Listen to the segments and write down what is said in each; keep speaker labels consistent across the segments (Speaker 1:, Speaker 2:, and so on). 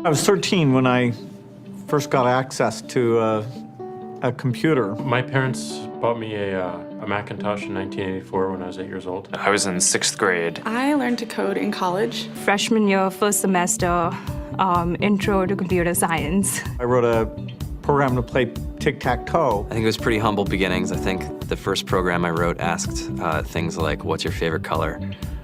Speaker 1: I was 13 when I first got access to a computer.
Speaker 2: My parents bought me a Macintosh in 1984 when I was 8 years old.
Speaker 3: I was in 6th grade.
Speaker 4: I learned to code in college.
Speaker 5: Freshman year, first semester, intro to computer science.
Speaker 1: I wrote a program to play tic-tac-toe.
Speaker 6: I think it was pretty humble beginnings. I think the first program I wrote asked things like, what's your favorite color?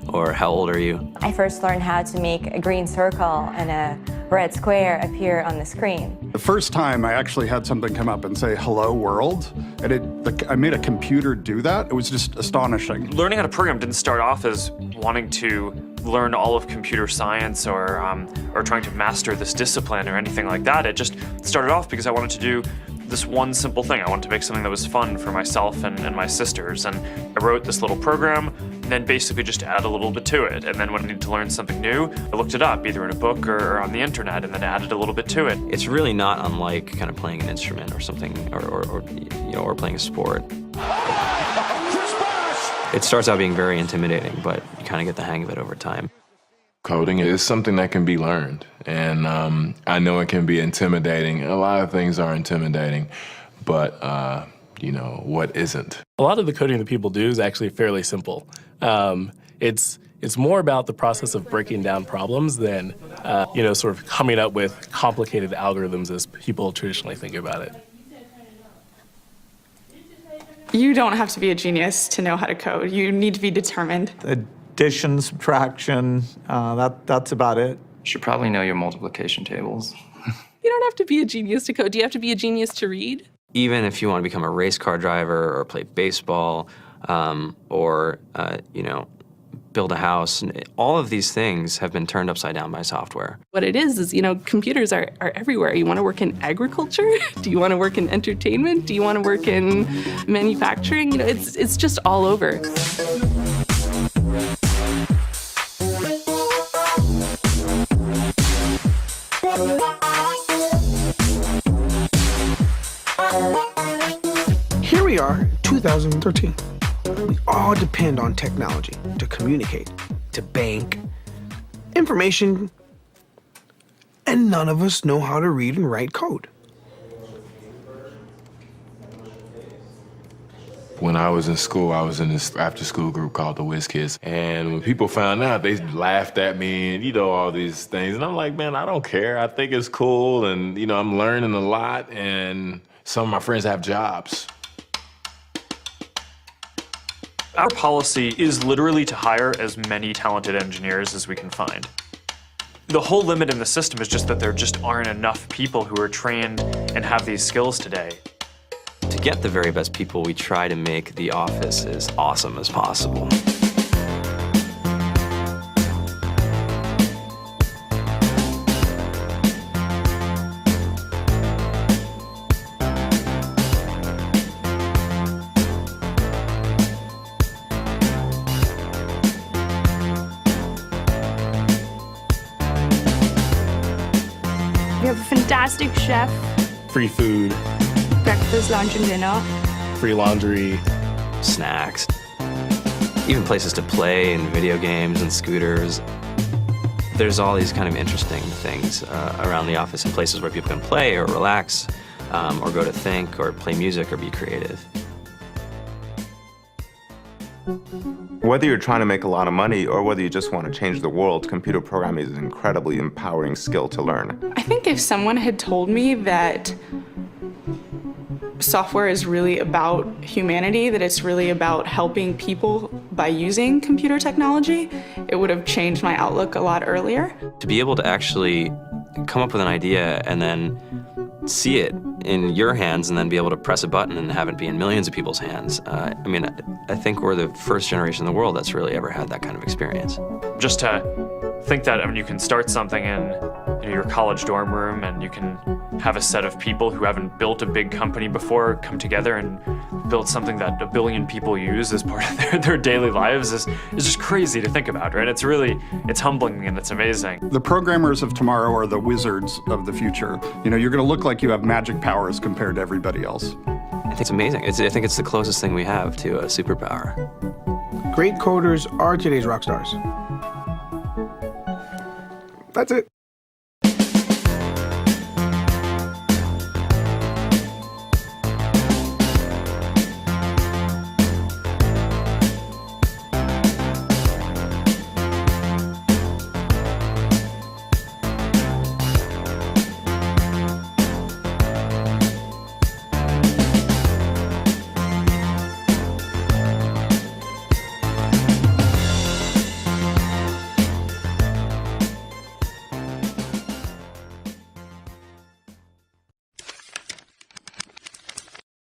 Speaker 6: Or how old are you?
Speaker 7: I first learned how to make a green circle and a red square appear on the screen.
Speaker 8: The first time I actually had something come up and say, hello world, and I made a computer do that. It was just astonishing.
Speaker 3: Learning how to program didn't start off as wanting to learn all of computer science or trying to master this discipline or anything like that. It just started off because I wanted to do this one simple thing. I wanted to make something that was fun for myself and my sisters. And I wrote this little program and then basically just add a little bit to it. And then when I needed to learn something new, I looked it up, either in a book or on the internet, and then added a little bit to it.
Speaker 6: It's really not unlike kind of playing an instrument or something, or playing a sport. It starts out being very intimidating, but you kind of get the hang of it over time.
Speaker 9: Coding is something that can be learned, and I know it can be intimidating. A lot of things are intimidating, but what isn't?
Speaker 2: A lot of the coding that people do is actually fairly simple. It's more about the process of breaking down problems than, sort of coming up with complicated algorithms as people traditionally think about it.
Speaker 4: You don't have to be a genius to know how to code. You need to be determined.
Speaker 1: Addition, subtraction, that's about it.
Speaker 3: You should probably know your multiplication tables.
Speaker 10: You don't have to be a genius to code. Do you have to be a genius to read?
Speaker 6: Even if you want to become a race car driver or play baseball or build a house, all of these things have been turned upside down by software.
Speaker 10: What it is, computers are everywhere. You want to work in agriculture? Do you want to work in entertainment? Do you want to work in manufacturing? It's just all over.
Speaker 11: Here we are, 2013. We all depend on technology to communicate, to bank, information, and none of us know how to read and write code.
Speaker 9: When I was in school, I was in this after-school group called the Whiz Kids. And when people found out, they laughed at me and, all these things. And I'm like, man, I don't care. I think it's cool. And, I'm learning a lot. And some of my friends have jobs.
Speaker 3: Our policy is literally to hire as many talented engineers as we can find. The whole limit in the system is just that there just aren't enough people who are trained and have these skills today.
Speaker 6: To get the very best people, we try to make the office as awesome as possible.
Speaker 5: We have a fantastic chef,
Speaker 2: Free food,
Speaker 5: breakfast, lunch, and dinner.
Speaker 2: free laundry,
Speaker 6: snacks, even places to play and video games and scooters. There's all these kind of interesting things around the office and places where people can play or relax or go to think or play music or be creative.
Speaker 12: Whether you're trying to make a lot of money or whether you just want to change the world, computer programming is an incredibly empowering skill to learn.
Speaker 4: I think if someone had told me that software is really about humanity, that it's really about helping people by using computer technology, it would have changed my outlook a lot earlier.
Speaker 6: To be able to actually come up with an idea and then see it in your hands and then be able to press a button and have it be in millions of people's hands. I think we're the first generation in the world that's really ever had that kind of experience.
Speaker 3: Just to think that, you can start something in your college dorm room and you can have a set of people who haven't built a big company before come together and build something that 1 billion people use as part of their daily lives is just crazy to think about, right? It's humbling and it's amazing.
Speaker 8: The programmers of tomorrow are the wizards of the future. You're going to look like you have magic powers compared to everybody else.
Speaker 6: I think it's amazing. I think it's the closest thing we have to a superpower.
Speaker 11: Great coders are today's rock stars. That's it.